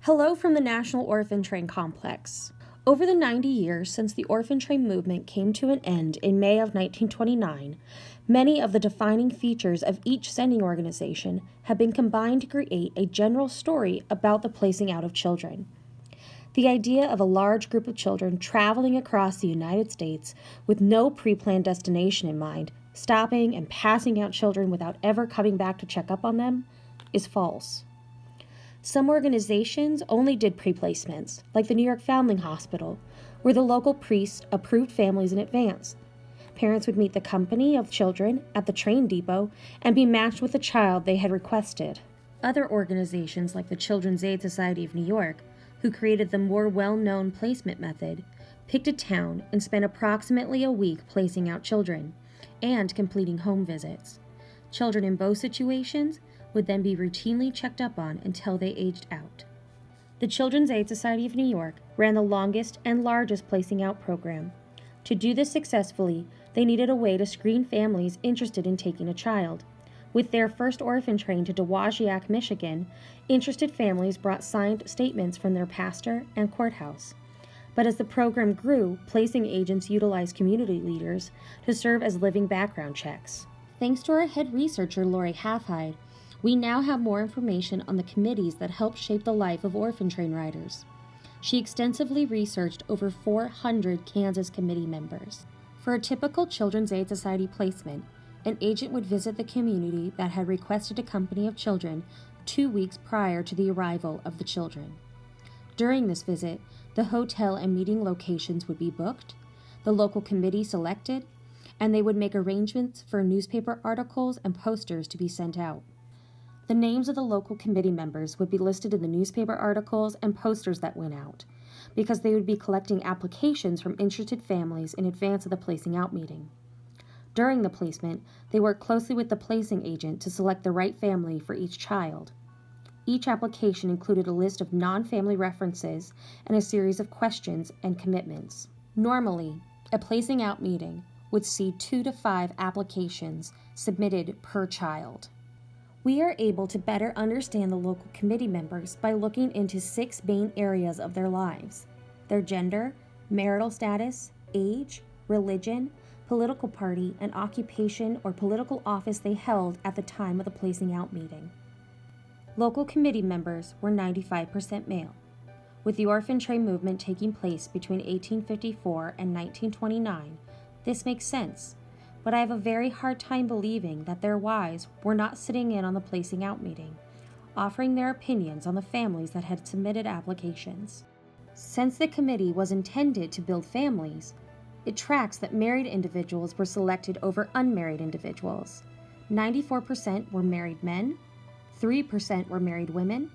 Hello from the National Orphan Train Complex. Over the 90 years since the orphan train movement came to an end in May of 1929, many of the defining features of each sending organization have been combined to create a general story about the placing out of children. The idea of a large group of children traveling across the United States with no pre-planned destination in mind, stopping and passing out children without ever coming back to check up on them, is false. Some organizations only did pre-placements, like the New York Foundling Hospital, where the local priest approved families in advance. Parents would meet the company of children at the train depot and be matched with the child they had requested. Other organizations, like the Children's Aid Society of New York, who created the more well-known placement method, picked a town and spent approximately a week placing out children and completing home visits. Children in both situations would then be routinely checked up on until they aged out. The Children's Aid Society of New York ran the longest and largest placing out program. To do this successfully, they needed a way to screen families interested in taking a child. With their first orphan train to Dowagiac, Michigan, interested families brought signed statements from their pastor and courthouse. But as the program grew, placing agents utilized community leaders to serve as living background checks. Thanks to our head researcher, Lori Halfhide, we now have more information on the committees that helped shape the life of orphan train riders. She extensively researched over 400 Kansas committee members. For a typical Children's Aid Society placement, an agent would visit the community that had requested a company of children 2 weeks prior to the arrival of the children. During this visit, the hotel and meeting locations would be booked, the local committee selected, and they would make arrangements for newspaper articles and posters to be sent out. The names of the local committee members would be listed in the newspaper articles and posters that went out, because they would be collecting applications from interested families in advance of the placing out meeting. During the placement, they worked closely with the placing agent to select the right family for each child. Each application included a list of non-family references and a series of questions and commitments. Normally, a placing out meeting would see 2 to 5 applications submitted per child. We are able to better understand the local committee members by looking into 6 main areas of their lives: their gender, marital status, age, religion, political party, and occupation or political office they held at the time of the placing out meeting. Local committee members were 95% male. With the orphan train movement taking place between 1854 and 1929, this makes sense. But I have a very hard time believing that their wives were not sitting in on the placing out meeting, offering their opinions on the families that had submitted applications. Since the committee was intended to build families, it tracks that married individuals were selected over unmarried individuals. 94% were married men, 3% were married women,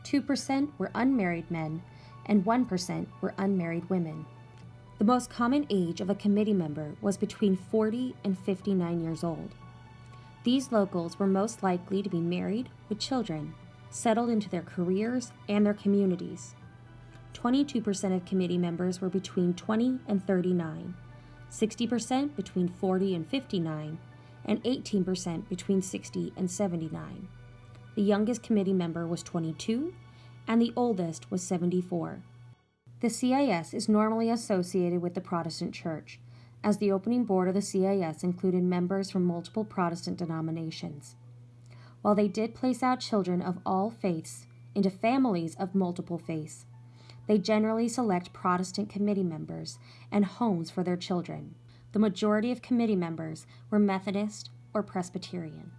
2% were unmarried men, and 1% were unmarried women. The most common age of a committee member was between 40 and 59 years old. These locals were most likely to be married with children, settled into their careers and their communities. 22% of committee members were between 20 and 39, 60% between 40 and 59, and 18% between 60 and 79. The youngest committee member was 22, and the oldest was 74. The CIS is normally associated with the Protestant Church, as the opening board of the CIS included members from multiple Protestant denominations. While they did place out children of all faiths into families of multiple faiths, they generally select Protestant committee members and homes for their children. The majority of committee members were Methodist or Presbyterian.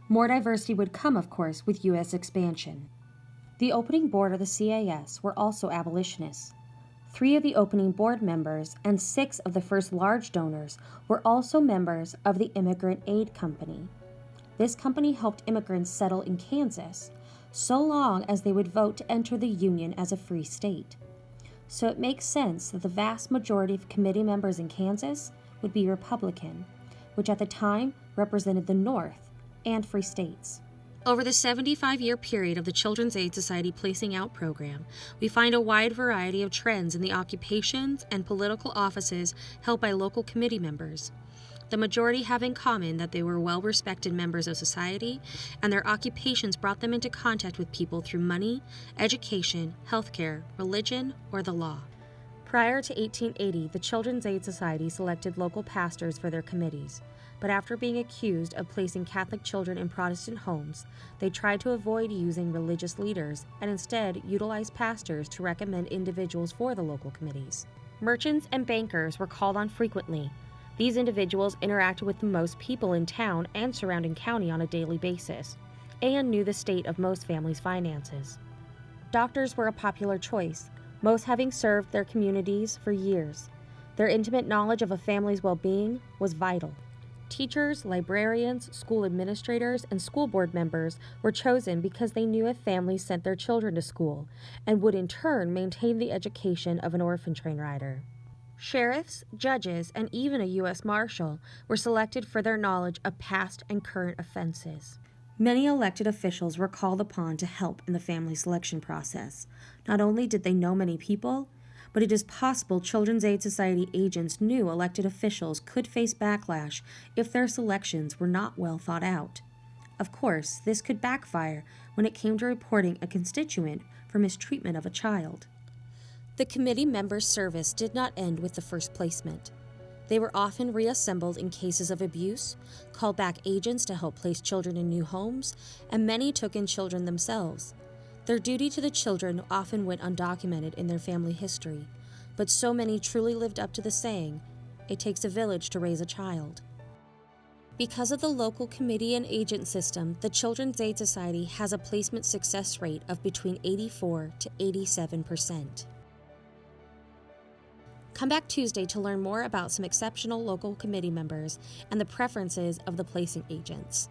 More diversity would come, of course, with U.S. expansion. The opening board of the CIS were also abolitionists. 3 of the opening board members and 6 of the first large donors were also members of the Immigrant Aid Company. This company helped immigrants settle in Kansas, so long as they would vote to enter the Union as a free state. So it makes sense that the vast majority of committee members in Kansas would be Republican, which at the time represented the North and free states. Over the 75-year period of the Children's Aid Society Placing Out program, we find a wide variety of trends in the occupations and political offices held by local committee members. the majority have in common that they were well-respected members of society, and their occupations brought them into contact with people through money, education, healthcare, religion, or the law. Prior to 1880, the Children's Aid Society selected local pastors for their committees, but after being accused of placing Catholic children in Protestant homes, they tried to avoid using religious leaders and instead utilized pastors to recommend individuals for the local committees. Merchants and bankers were called on frequently. These individuals interacted with the most people in town and surrounding county on a daily basis, and knew the state of most families' finances. Doctors were a popular choice, most having served their communities for years. Their intimate knowledge of a family's well-being was vital. Teachers, librarians, school administrators, and school board members were chosen because they knew if families sent their children to school and would in turn maintain the education of an orphan train rider. Sheriffs, judges, and even a U.S. Marshal were selected for their knowledge of past and current offenses. Many elected officials were called upon to help in the family selection process. Not only did they know many people, but it is possible Children's Aid Society agents knew elected officials could face backlash if their selections were not well thought out. Of course, this could backfire when it came to reporting a constituent for mistreatment of a child. The committee members' service did not end with the first placement. They were often reassembled in cases of abuse, called back agents to help place children in new homes, and many took in children themselves. Their duty to the children often went undocumented in their family history, but so many truly lived up to the saying, "It takes a village to raise a child." Because of the local committee and agent system, the Children's Aid Society has a placement success rate of between 84 to 87%. Come back Tuesday to learn more about some exceptional local committee members and the preferences of the placing agents.